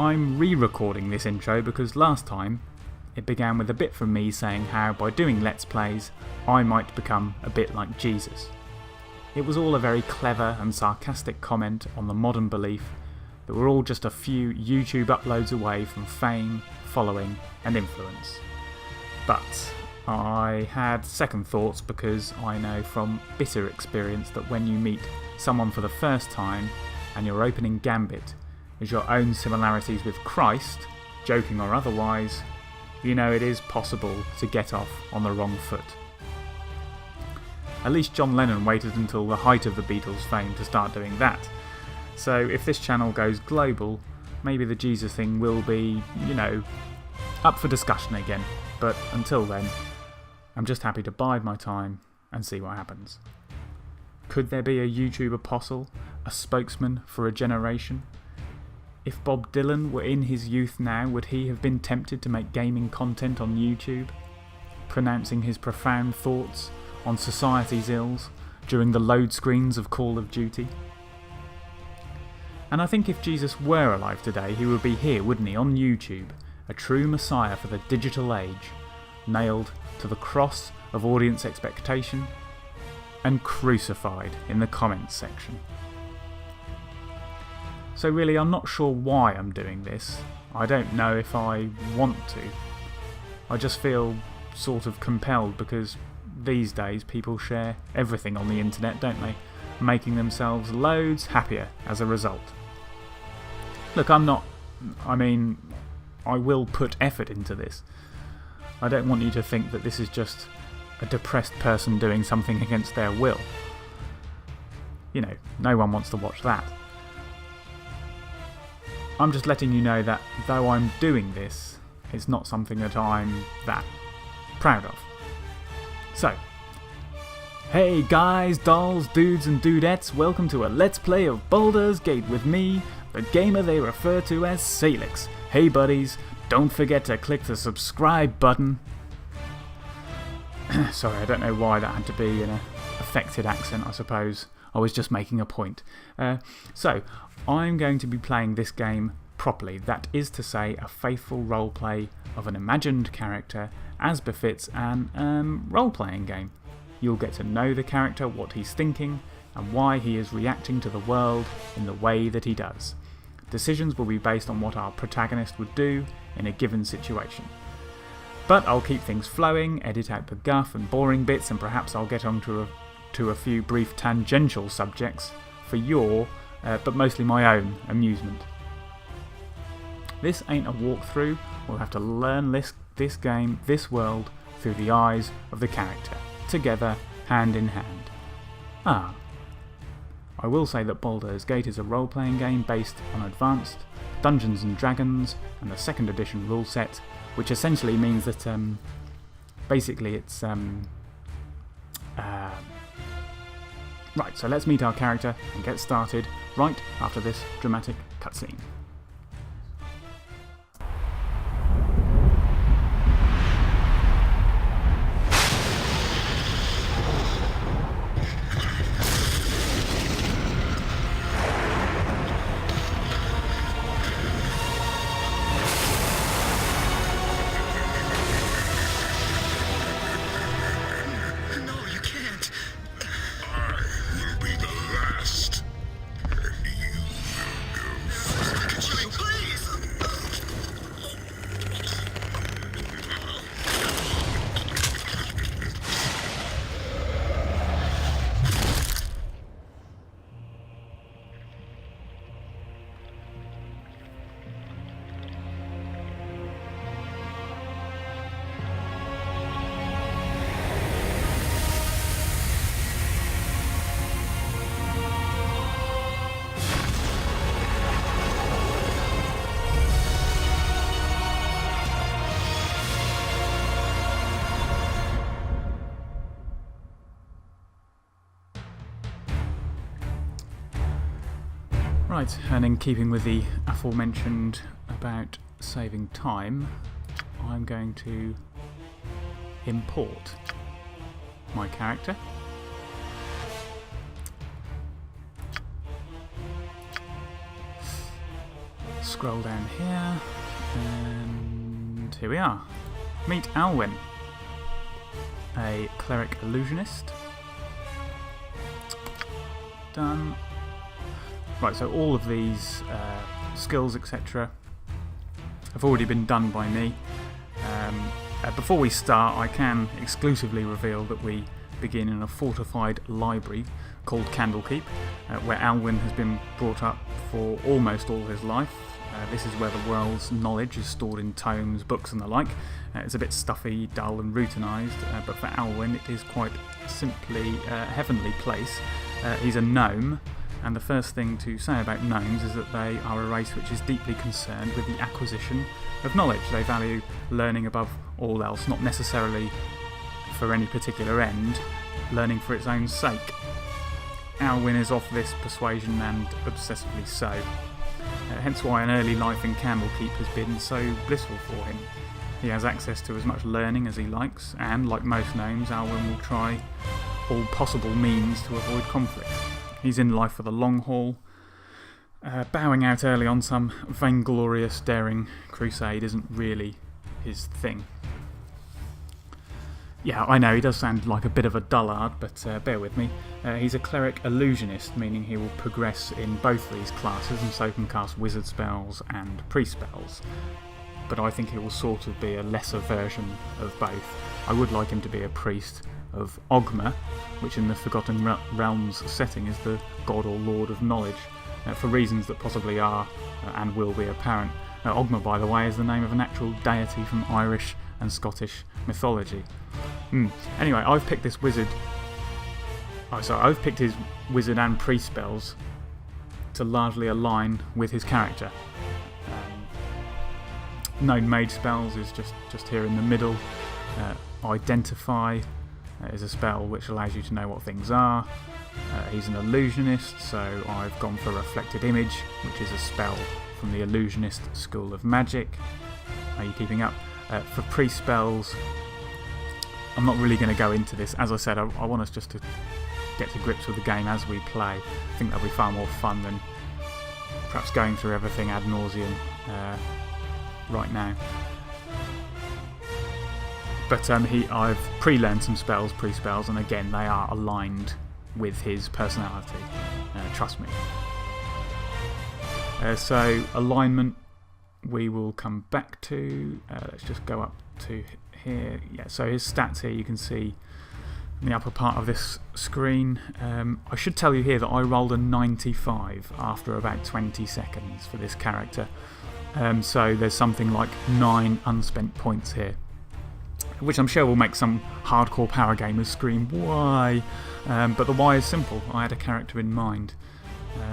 I'm re-recording this intro because last time it began with a bit from me saying how by doing Let's Plays I might become a bit like Jesus. It was all a very clever and sarcastic comment on the modern belief that we're all just a few YouTube uploads away from fame, following and influence. But I had second thoughts because I know from bitter experience that when you meet someone for the first time and your opening gambit is your own similarities with Christ, joking or otherwise, you know it is possible to get off on the wrong foot. At least John Lennon waited until the height of the Beatles' fame to start doing that. So if this channel goes global, maybe the Jesus thing will be, up for discussion again. But until then, I'm just happy to bide my time and see what happens. Could there be a YouTube apostle, a spokesman for a generation? If Bob Dylan were in his youth now, would he have been tempted to make gaming content on YouTube, pronouncing his profound thoughts on society's ills during the load screens of Call of Duty? And I think if Jesus were alive today, he would be here, wouldn't he, on YouTube, a true messiah for the digital age, nailed to the cross of audience expectation and crucified in the comments section. So really, I'm not sure why I'm doing this. I don't know if I want to. I just feel sort of compelled because these days people share everything on the internet, don't they? Making themselves loads happier as a result. Look, I will put effort into this. I don't want you to think that this is just a depressed person doing something against their will. No one wants to watch that. I'm just letting you know that though I'm doing this, it's not something that I'm that proud of. So, hey guys, dolls, dudes and dudettes, welcome to a Let's Play of Baldur's Gate with me, the gamer they refer to as Salix. Hey buddies, don't forget to click the subscribe button. Sorry, I don't know why that had to be in an affected accent, I suppose. I was just making a point. So, I'm going to be playing this game properly. That is to say, a faithful roleplay of an imagined character as befits an role-playing game. You'll get to know the character, what he's thinking, and why he is reacting to the world in the way that he does. Decisions will be based on what our protagonist would do in a given situation. But I'll keep things flowing, edit out the guff and boring bits, and perhaps I'll get on to a few brief tangential subjects for your, but mostly my own, amusement. This ain't a walkthrough. We'll have to learn this game, this world, through the eyes of the character, together, hand in hand. I will say that Baldur's Gate is a role-playing game based on advanced Dungeons & Dragons and the 2nd edition rule set, which essentially means that basically it's right, so let's meet our character and get started right after this dramatic cutscene. Right, and in keeping with the aforementioned about saving time, I'm going to import my character. scroll down here, and here we are. Meet Alwyn, a Cleric illusionist. Done. Right, so all of these skills, etc., have already been done by me. Before we start, I can exclusively reveal that we begin in a fortified library called Candlekeep, where Alwyn has been brought up for almost all his life. This is where the world's knowledge is stored in tomes, books and the like. It's a bit stuffy, dull and routinized, but for Alwyn it is quite simply a heavenly place. He's a gnome, and the first thing to say about gnomes is that they are a race which is deeply concerned with the acquisition of knowledge. They value learning above all else, not necessarily for any particular end, learning for its own sake. Alwyn is of this persuasion, and obsessively so. Hence why an early life in Candlekeep has been so blissful for him. He has access to as much learning as he likes, and like most gnomes, Alwyn will try all possible means to avoid conflict. He's in life for the long haul. Bowing out early on some vainglorious, daring crusade isn't really his thing. Yeah, I know, he does sound like a bit of a dullard, but bear with me. He's a Cleric illusionist, meaning he will progress in both these classes and so can cast wizard spells and priest spells. But I think he will sort of be a lesser version of both. I would like him to be a priest of Ogma, which in the Forgotten Realms setting is the god or lord of knowledge, for reasons that possibly are and will be apparent. Ogma, by the way, is the name of an actual deity from Irish and Scottish mythology. Anyway, I've picked this wizard. I've picked his wizard and priest spells to largely align with his character. Known mage spells is just here in the middle. Identify is a spell which allows you to know what things are. He's an illusionist, so I've gone for Reflected Image, which is a spell from the illusionist school of magic. Are you keeping up? For priest spells, I'm not really going to go into this. As I said, I want us just to get to grips with the game as we play. I think that'll be far more fun than perhaps going through everything ad nauseum right now. But I've pre-learned some spells, pre-spells, and again they are aligned with his personality, trust me. So alignment we will come back to. Let's just go up to here. Yeah, so his stats here you can see in the upper part of this screen. I should tell you here that I rolled a 95 after about 20 seconds for this character. So there's something like 9 unspent points here, which I'm sure will make some hardcore power gamers scream, why? But the why is simple. I had a character in mind.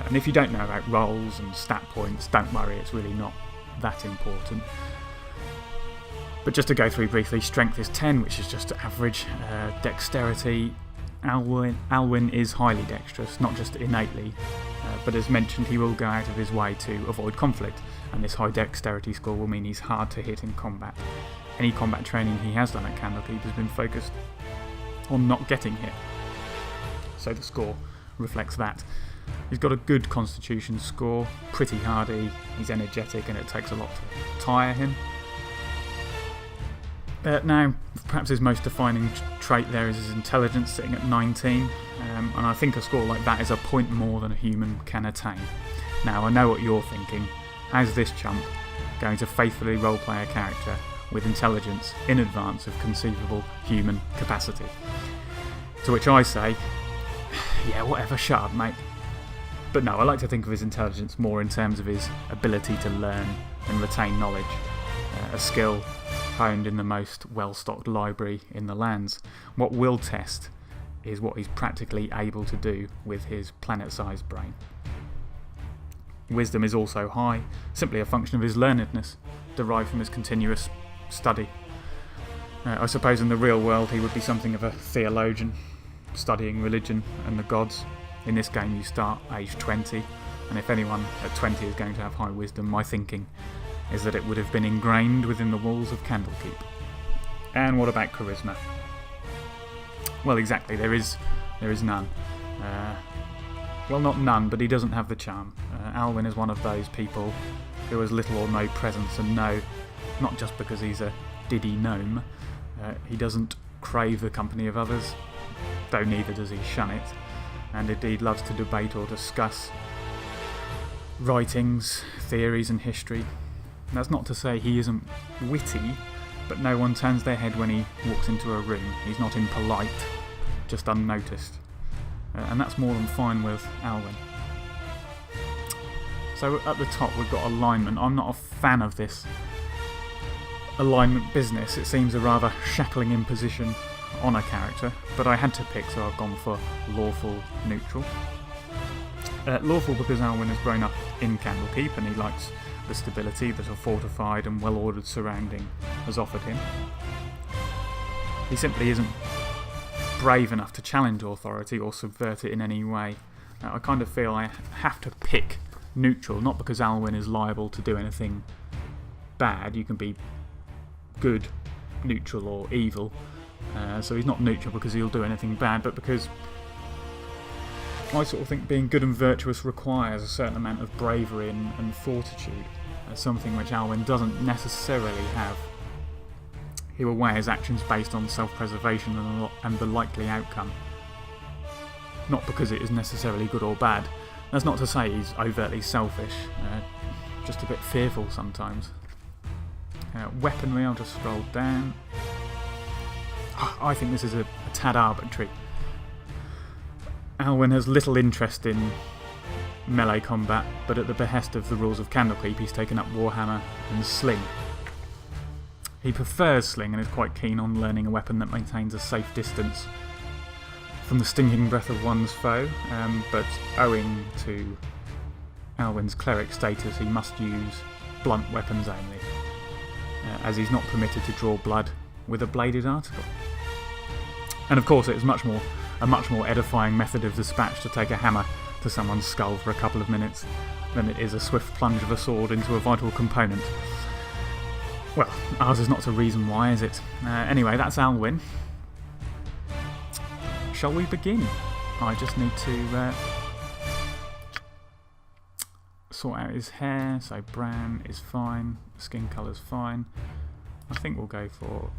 And if you don't know about rolls and stat points, don't worry, it's really not that important. But just to go through briefly, strength is 10, which is just average. Dexterity, Alwyn is highly dexterous, not just innately, but as mentioned, he will go out of his way to avoid conflict, and this high dexterity score will mean he's hard to hit in combat. Any combat training he has done at Candlekeep has been focused on not getting hit, so the score reflects that. He's got a good constitution score, pretty hardy, he's energetic, and it takes a lot to tire him. Now, perhaps his most defining trait there is his intelligence, sitting at 19, and I think a score like that is a point more than a human can attain. Now, I know what you're thinking. How's this chump going to faithfully roleplay a character with intelligence in advance of conceivable human capacity? To which I say, yeah, whatever, shut up, mate. But no, I like to think of his intelligence more in terms of his ability to learn and retain knowledge, a skill honed in the most well-stocked library in the lands. What will test is what he's practically able to do with his planet-sized brain. Wisdom is also high, simply a function of his learnedness, derived from his continuous study. I suppose in the real world he would be something of a theologian, studying religion and the gods. In this game you start age 20, and if anyone at 20 is going to have high wisdom, my thinking is that it would have been ingrained within the walls of Candlekeep. And what about charisma? Well, exactly, there is none. Well, not none, but he doesn't have the charm. Alwyn is one of those people who has little or no presence, and no, not just because he's a diddy gnome, he doesn't crave the company of others, though neither does he shun it, and indeed loves to debate or discuss writings, theories and history. And that's not to say he isn't witty, but no one turns their head when he walks into a room. He's not impolite, just unnoticed. And that's more than fine with Alwyn. So at the top we've got alignment. I'm not a fan of this alignment business. It seems a rather shackling imposition on a character, but I had to pick, so I've gone for lawful neutral. Lawful because Alwyn has grown up in Candlekeep and he likes the stability that a fortified and well-ordered surrounding has offered him. He simply isn't brave enough to challenge authority or subvert it in any way. I kind of feel I have to pick neutral, not because Alwyn is liable to do anything bad. You can be good, neutral or evil. So he's not neutral because he'll do anything bad, but because I sort of think being good and virtuous requires a certain amount of bravery and fortitude, something which Alwyn doesn't necessarily have. He will weigh his actions based on self-preservation and the likely outcome, not because it is necessarily good or bad. That's not to say he's overtly selfish, just a bit fearful sometimes. Weaponry, I'll just scroll down. I think this is a tad arbitrary. Alwyn has little interest in melee combat, but at the behest of the rules of Candlekeep he's taken up Warhammer and Sling. He prefers Sling and is quite keen on learning a weapon that maintains a safe distance from the stinking breath of one's foe, but owing to Alwyn's Cleric status he must use blunt weapons only, as he's not permitted to draw blood with a bladed article. And of course it is a much more edifying method of dispatch to take a hammer to someone's skull for a couple of minutes than it is a swift plunge of a sword into a vital component. Well, ours is not to reason why, is it? Anyway, that's Alwyn. Shall we begin? I just need to sort out his hair, so brown is fine, skin colour's fine. I think we'll go for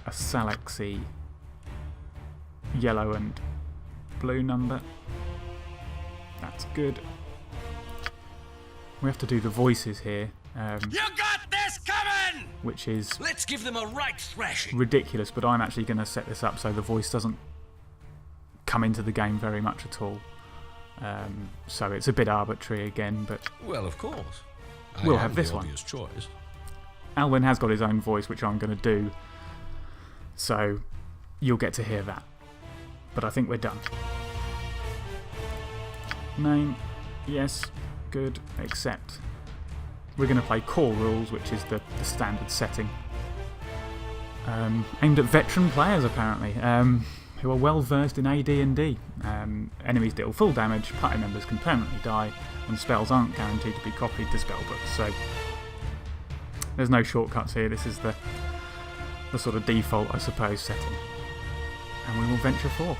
a Salixy yellow and blue number. That's good. We have to do the voices here. You got this coming! Which is Let's give them a right thrashing. ridiculous, but I'm actually going to set this up so the voice doesn't come into the game very much at all. So it's a bit arbitrary again, but Well, of course. We'll have this one. Obvious choice. Alwyn has got his own voice, which I'm going to do, so you'll get to hear that. But I think we're done. Name, yes, good, accept. We're going to play core rules, which is the standard setting. Aimed at veteran players, apparently, who are well versed in AD&D. Enemies deal full damage, party members can permanently die, and spells aren't guaranteed to be copied to spellbooks. So there's no shortcuts here. This is the sort of default, I suppose, setting. And we will venture forth.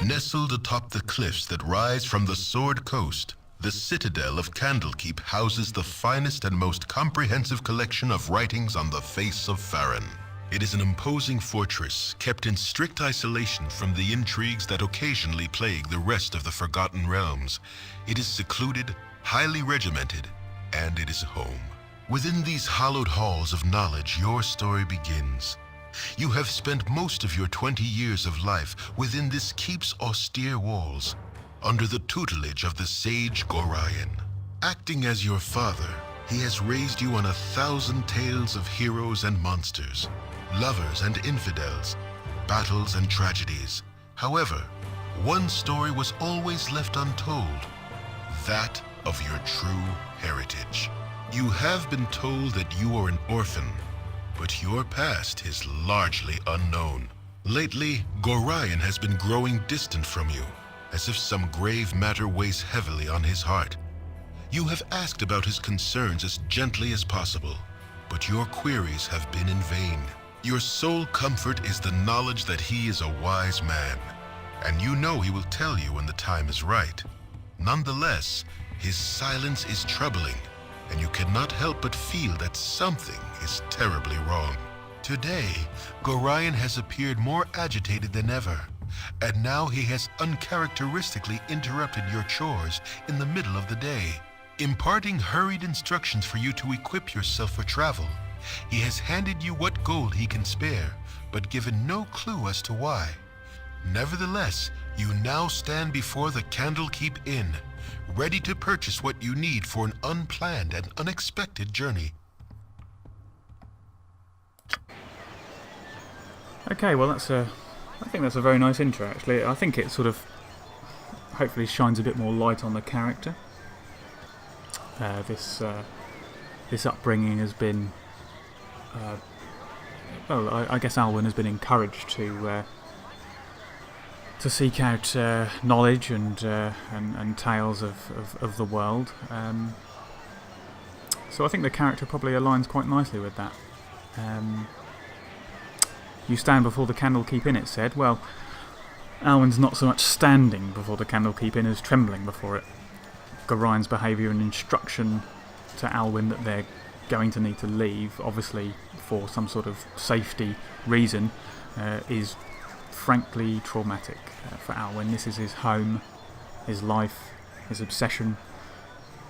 Nestled atop the cliffs that rise from the Sword Coast, the citadel of Candlekeep houses the finest and most comprehensive collection of writings on the face of Farron. It is an imposing fortress kept in strict isolation from the intrigues that occasionally plague the rest of the Forgotten Realms. It is secluded, highly regimented, and it is home. Within these hallowed halls of knowledge, your story begins. You have spent most of your 20 years of life within this keep's austere walls, under the tutelage of the sage Gorion. Acting as your father, he has raised you on 1,000 tales of heroes and monsters, lovers and infidels, battles and tragedies. However, one story was always left untold, that of your true heritage. You have been told that you are an orphan, but your past is largely unknown. Lately, Gorion has been growing distant from you, as if some grave matter weighs heavily on his heart. You have asked about his concerns as gently as possible, but your queries have been in vain. Your sole comfort is the knowledge that he is a wise man, and you know he will tell you when the time is right. Nonetheless, His silence is troubling, and you cannot help but feel that something is terribly wrong. Today, Gorion has appeared more agitated than ever, and now he has uncharacteristically interrupted your chores in the middle of the day, imparting hurried instructions for you to equip yourself for travel. He has handed you what gold he can spare, but given no clue as to why. Nevertheless, you now stand before the Candlekeep Inn, ready to purchase what you need for an unplanned and unexpected journey. Okay, well I think that's a very nice intro actually. I think it sort of hopefully shines a bit more light on the character. This upbringing has been, I guess Alwyn has been encouraged to seek out knowledge and tales of the world. So I think the character probably aligns quite nicely with that. You stand before the Candlekeep Inn, it said. Well, Alwyn's not so much standing before the Candlekeep Inn as trembling before it. Gorion's behaviour and instruction to Alwyn that they're going to need to leave, obviously for some sort of safety reason, is frankly traumatic for Alwyn. This is his home, his life, his obsession,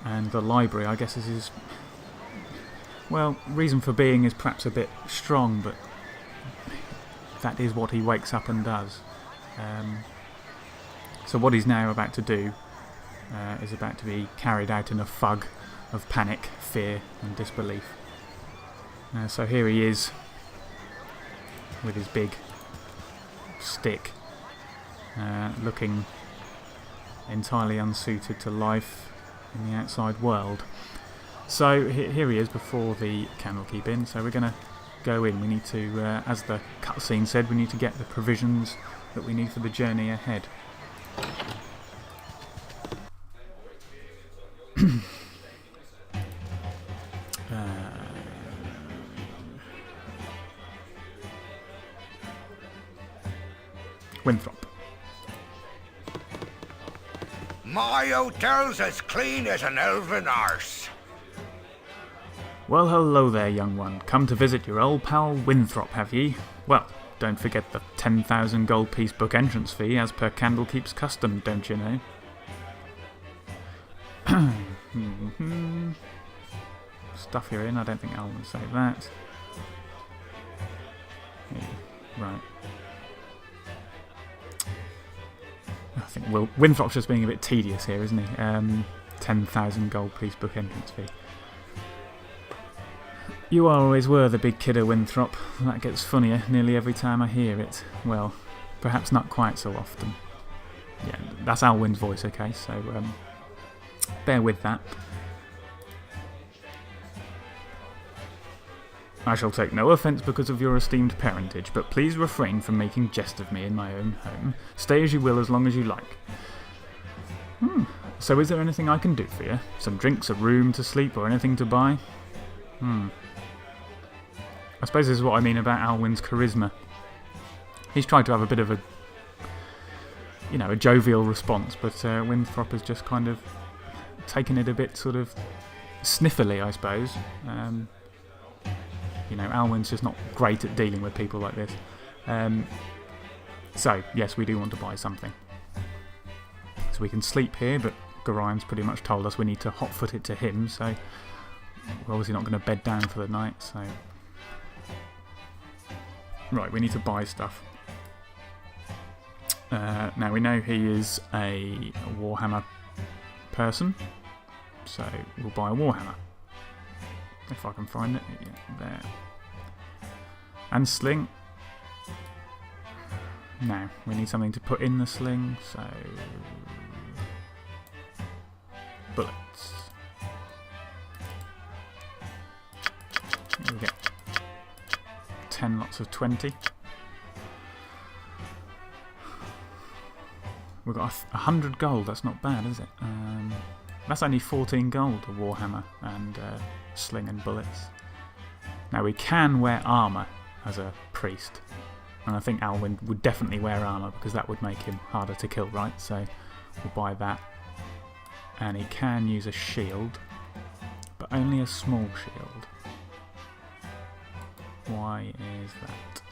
and the library, I guess, is his... Well, reason for being is perhaps a bit strong, but that is what he wakes up and does. So what he's now about to do is about to be carried out in a fug of panic, fear and disbelief. So here he is with his big stick, looking entirely unsuited to life in the outside world. So here he is before the Candlekeep Inn. So we're going to go in. We need to, as the cutscene said, we need to get the provisions that we need for the journey ahead. Winthrop. My hotel's as clean as an elven arse. Well, hello there, young one. Come to visit your old pal Winthrop, have ye? Well, don't forget the 10,000 gold piece book entrance fee as per Candlekeep's custom, don't you know? Stuff you're in, I don't think Alwyn will say that. Yeah, right. I think Winthrop's just being a bit tedious here, isn't he? 10,000 gold piece book entrance fee. You always were the big kidder, Winthrop. That gets funnier nearly every time I hear it. Well, perhaps not quite so often. Yeah, that's Alwyn's voice, okay, so bear with that. I shall take no offence because of your esteemed parentage, but please refrain from making jest of me in my own home. Stay as you will as long as you like. So is there anything I can do for you? Some drinks, a room to sleep, or anything to buy? I suppose this is what I mean about Alwyn's charisma. He's tried to have a bit of a jovial response, but Winthrop has just kind of taken it a bit sort of sniffily, I suppose. Alwyn's just not great at dealing with people like this. So, yes, we do want to buy something. So we can sleep here, but Gorion's pretty much told us we need to hot-foot it to him, so we're obviously not going to bed down for the night, so... Right, we need to buy stuff. Now, we know he is a Warhammer person, so we'll buy a Warhammer. If I can find it. Yeah, there. And sling. Now, we need something to put in the sling, so... bullets. We get 10 lots of 20. We've got 100 gold, that's not bad, is it? That's only 14 gold, a Warhammer and sling and bullets. Now we can wear armour as a priest, and I think Alwyn would definitely wear armour because that would make him harder to kill, right? So we'll buy that. and he can use a shield, but only a small shield. Why is that?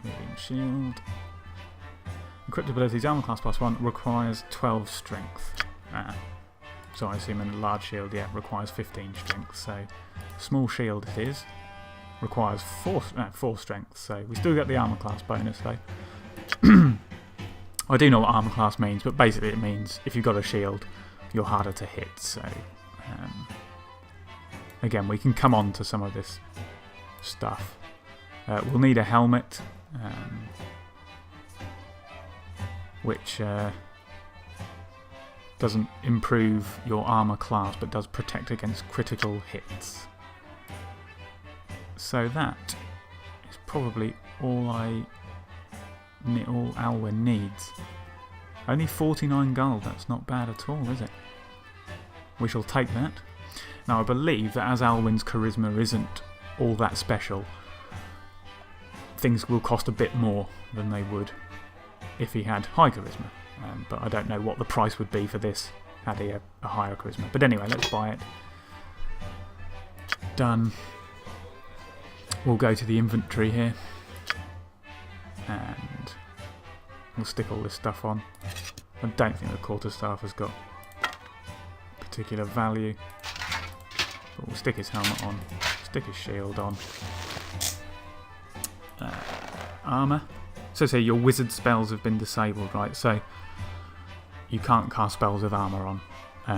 Moving shield. Equipped abilities, armor class +1 requires 12 strength. So I assume a large shield, yeah, requires 15 strength. So small shield it is. Requires 4 strength. So we still get the armor class bonus though. I do know what armor class means, but basically it means if you've got a shield, you're harder to hit. So again, we can come on to some of this stuff. We'll need a helmet, which doesn't improve your armor class, but does protect against critical hits. So that is probably all Alwyn needs. Only 49 gold, that's not bad at all, is it? We shall take that. Now I believe that as Alwyn's charisma isn't all that special, things will cost a bit more than they would if he had high charisma. But I don't know what the price would be for this had he a higher charisma. But anyway, let's buy it. Done. We'll go to the inventory here. And we'll stick all this stuff on. I don't think the quarterstaff has got particular value. But we'll stick his helmet on. Stick his shield on. Armour. So say your wizard spells have been disabled, right? So you can't cast spells with armour on.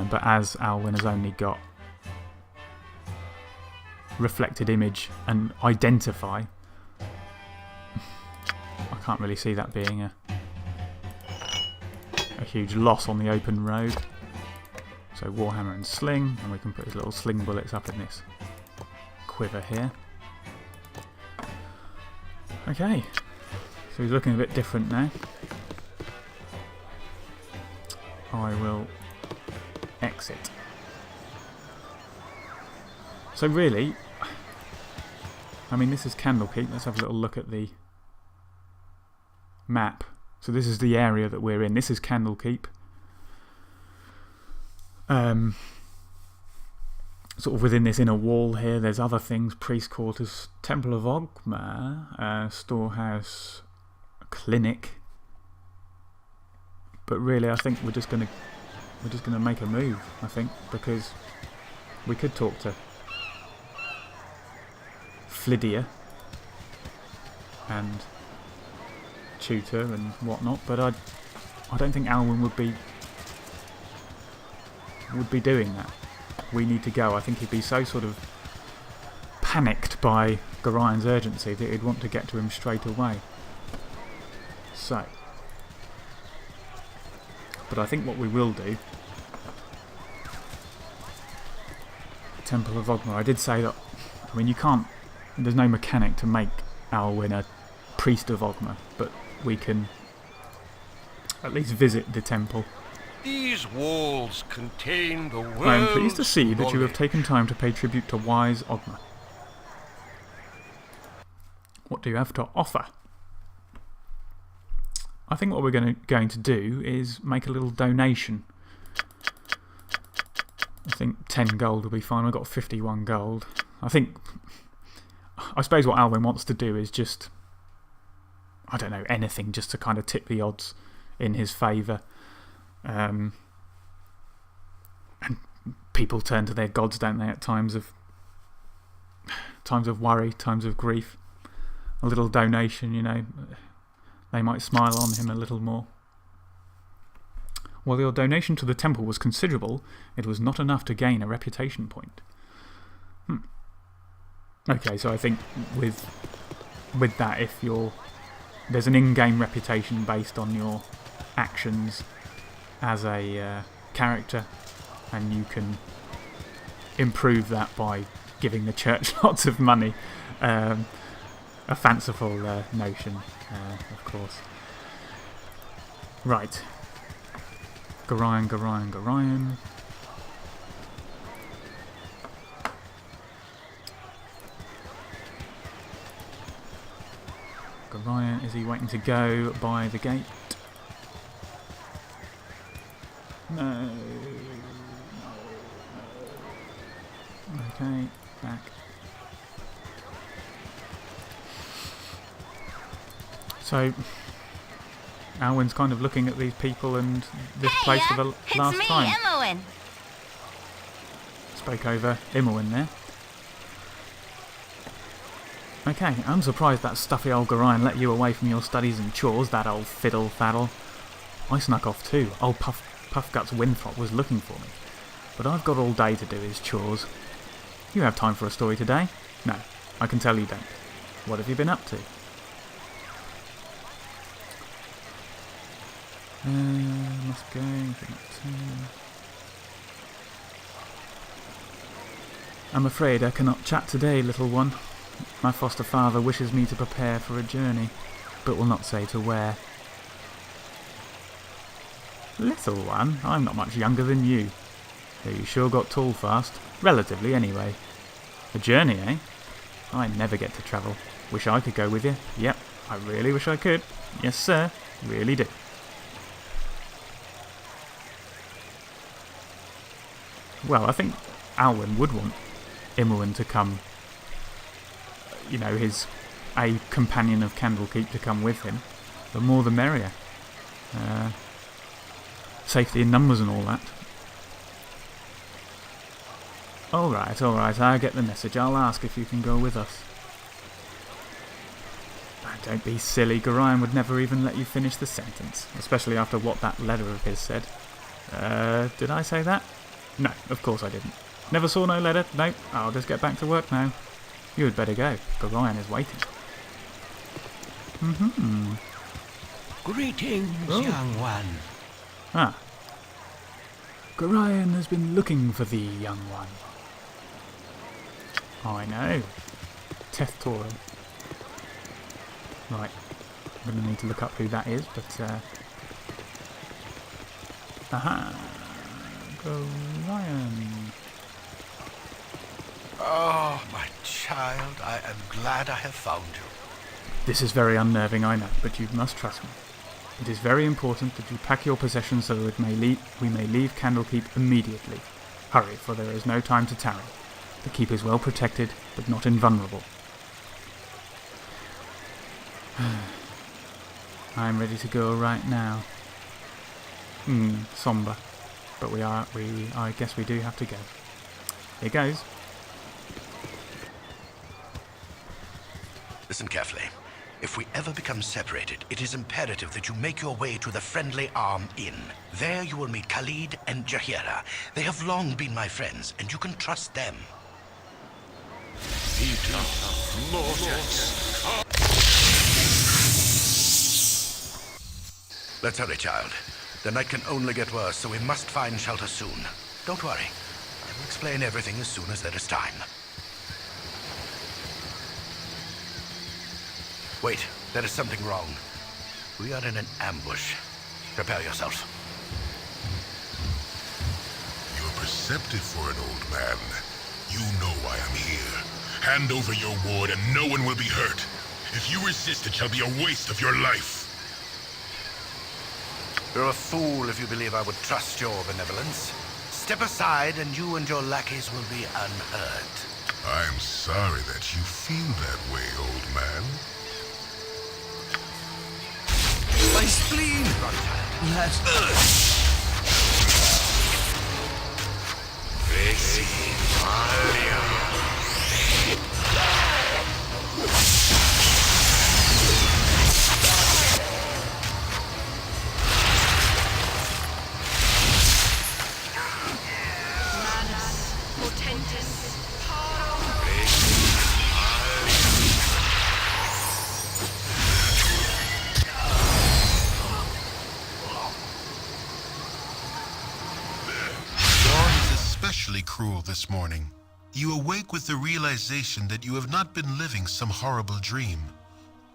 But as Alwyn has only got reflected image and identify, I can't really see that being a huge loss on the open road. So Warhammer and Sling, and we can put his little sling bullets up in this quiver here. Okay, so he's looking a bit different now. I will exit. So really, I mean, this is Candlekeep. Let's have a little look at the map. So this is the area that we're in. This is Candlekeep. Sort of within this inner wall here, there's other things: priest quarters, Temple of Ogma, storehouse, clinic. But really, I think we're just gonna make a move. I think, because we could talk to Flydia and tutor and whatnot, but I don't think Alwyn would be doing that. We need to go. I think he'd be so sort of panicked by Gorian's urgency that he'd want to get to him straight away. So, but I think what we will do, Temple of Ogma, I did say that, I mean, you can't, there's no mechanic to make Alwyn a priest of Ogma, but we can at least visit the temple. These walls contain the world's I am pleased to see that you have knowledge. taken time to pay tribute to wise Ogma. What do you have to offer? I think what we're going to do is make a little donation. I think 10 gold will be fine. We've got 51 gold. I suppose what Alwyn wants to do is just, I don't know, anything just to kind of tip the odds in his favour. And people turn to their gods, don't they, at times of worry, times of grief. A little donation, you know, they might smile on him a little more. While your donation to the temple was considerable, it was not enough to gain a reputation point. Okay, so I think with that, if there's an in-game reputation based on your actions as a character, and you can improve that by giving the church lots of money. A fanciful notion, of course. Right. Gorian. Gorian, is he waiting to go by the gate? No. Okay, back. So, Alwyn's kind of looking at these people and this place for the last it's me, time. Alwyn. Spoke over Imowen there. Okay, I'm surprised that stuffy old Gorion let you away from your studies and chores, that old fiddle-faddle. I snuck off too. Old Puffguts Winthrop was looking for me. But I've got all day to do his chores. You have time for a story today? No, I can tell you don't. What have you been up to? Must go. I'm afraid I cannot chat today, little one. My foster father wishes me to prepare for a journey, but will not say to where. Little one? I'm not much younger than you. Though you sure got tall fast. Relatively, anyway. A journey, eh? I never get to travel. Wish I could go with you. Yep, I really wish I could. Yes, sir. Really do. Well, I think Alwyn would want Imowen to come, you know, a companion of Candlekeep to come with him. The more the merrier. Safety in numbers and all that. Alright, I get the message. I'll ask if you can go with us. Don't be silly. Gorion would never even let you finish the sentence, especially after what that letter of his said. Did I say that? No, of course I didn't. Never saw no letter. Nope, I'll just get back to work now. You had better go. Gorion is waiting. Greetings, young one. Ah. Gorion has been looking for thee, young one. I know. Tethtorum. Right. I'm going to need to look up who that is, but... Aha. Gorion. Oh, my child, I am glad I have found you. This is very unnerving, I know, but you must trust me. It is very important that you pack your possessions so that we may leave Candlekeep immediately. Hurry, for there is no time to tarry. The keep is well protected, but not invulnerable. I am ready to go right now. Somber. But I guess we do have to go. Here goes. Listen carefully. If we ever become separated, it is imperative that you make your way to the Friendly Arm Inn. There you will meet Khalid and Jahira. They have long been my friends, and you can trust them. Let's hurry, child. The night can only get worse, so we must find shelter soon. Don't worry. I will explain everything as soon as there is time. Wait, there is something wrong. We are in an ambush. Prepare yourself. You're perceptive for an old man. You know why I'm here. Hand over your ward and no one will be hurt. If you resist, it shall be a waste of your life. You're a fool if you believe I would trust your benevolence. Step aside and you and your lackeys will be unhurt. I'm sorry that you feel that way, old man. My spleen! Cruel this morning. You awake with the realization that you have not been living some horrible dream.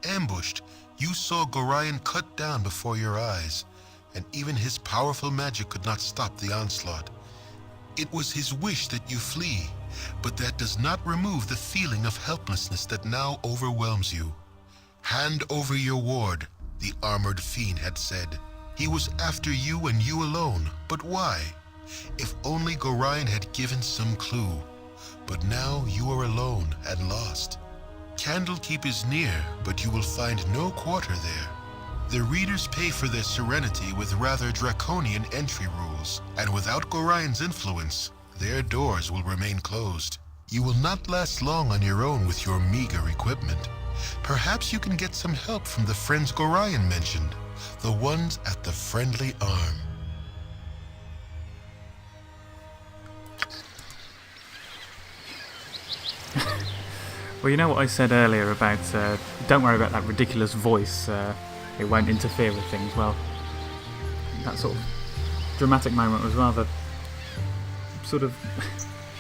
Ambushed, you saw Gorion cut down before your eyes, and even his powerful magic could not stop the onslaught. It was his wish that you flee, but that does not remove the feeling of helplessness that now overwhelms you. Hand over your ward, the armored fiend had said. He was after you and you alone, but why? If only Gorion had given some clue. but now you are alone and lost. Candlekeep is near, but you will find no quarter there. The readers pay for their serenity with rather draconian entry rules, and without Gorian's influence, their doors will remain closed. You will not last long on your own with your meager equipment. Perhaps you can get some help from the friends Gorian mentioned, the ones at the Friendly Arm. Well, you know what I said earlier about don't worry about that ridiculous voice, it won't interfere with things. Well, that sort of dramatic moment was rather sort of...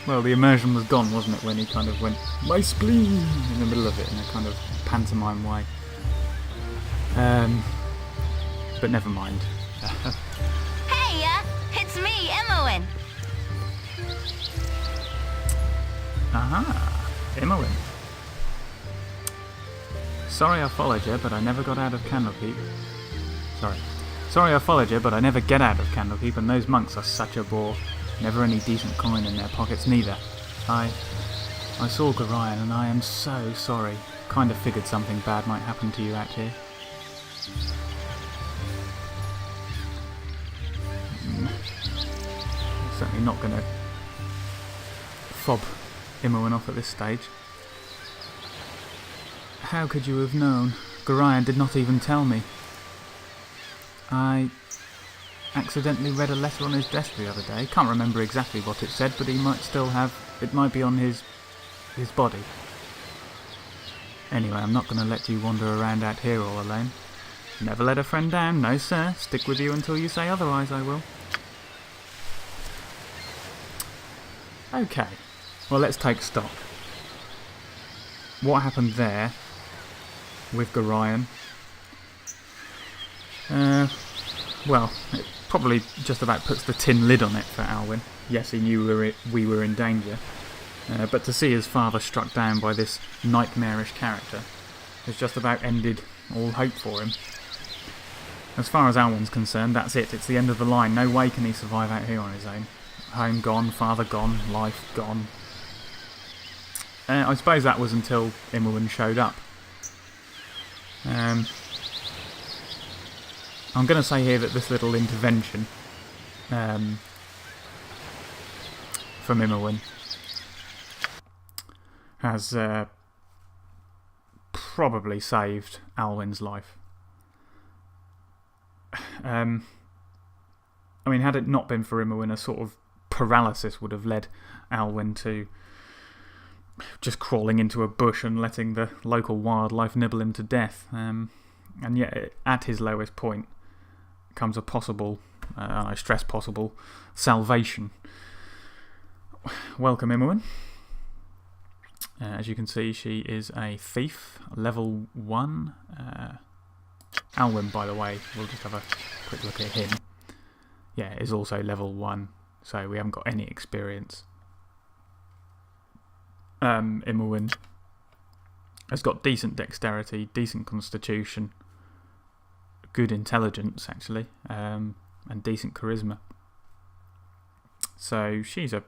Well, the immersion was gone, wasn't it, when he kind of went, "My spleen!" in the middle of it in a kind of pantomime way. But never mind. Hey, it's me, Imowen. Aha, Imowen. Sorry I followed you, but I never got out of Candlekeep. Sorry I followed you, but I never get out of Candlekeep, and those monks are such a bore. Never any decent coin in their pockets, neither. I saw Gorian, and I am so sorry. Kind of figured something bad might happen to you out here. Certainly not going to fob Imowen off at this stage. How could you have known? Gorian did not even tell me. I accidentally read a letter on his desk the other day. Can't remember exactly what it said, but he might still have... It might be on his body. Anyway, I'm not going to let you wander around out here all alone. Never let a friend down, no sir. Stick with you until you say otherwise, I will. Okay, well, let's take stock. What happened there with Gorian? Well, it probably just about puts the tin lid on it for Alwyn. Yes, he knew we were in danger, but to see his father struck down by this nightmarish character has just about ended all hope for him. As far as Alwyn's concerned, that's it. It's the end of the line. No way can he survive out here on his own. Home gone, father gone, life gone. I suppose that was until Imowen showed up. I'm going to say here that this little intervention from Imowen has probably saved Alwyn's life. I mean, had it not been for Imowen, a sort of paralysis would have led Alwyn to just crawling into a bush and letting the local wildlife nibble him to death. And yet, at his lowest point, comes a possible, and I stress possible, salvation. Welcome, Imowen. As you can see, she is a thief, level 1. Alwyn, by the way, we'll just have a quick look at him. Yeah, is also level 1, so we haven't got any experience. Imowen has got decent dexterity, decent constitution, good intelligence actually, and decent charisma. So she's a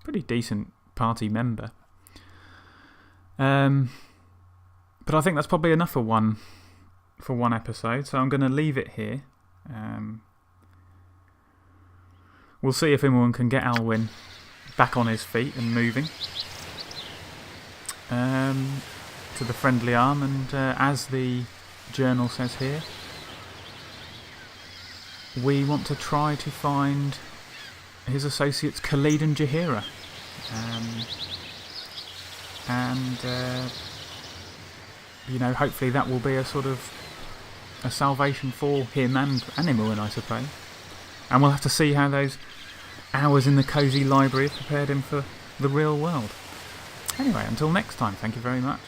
pretty decent party member. But I think that's probably enough for one episode, so I'm going to leave it here. We'll see if Imowen can get Alwyn back on his feet and moving to the Friendly Arm, and as the journal says here, we want to try to find his associates Khalid and Jaheira, and you know, hopefully that will be a sort of a salvation for him and Imowen, I suppose. And we'll have to see how those hours in the cosy library have prepared him for the real world. Anyway, until next time, thank you very much.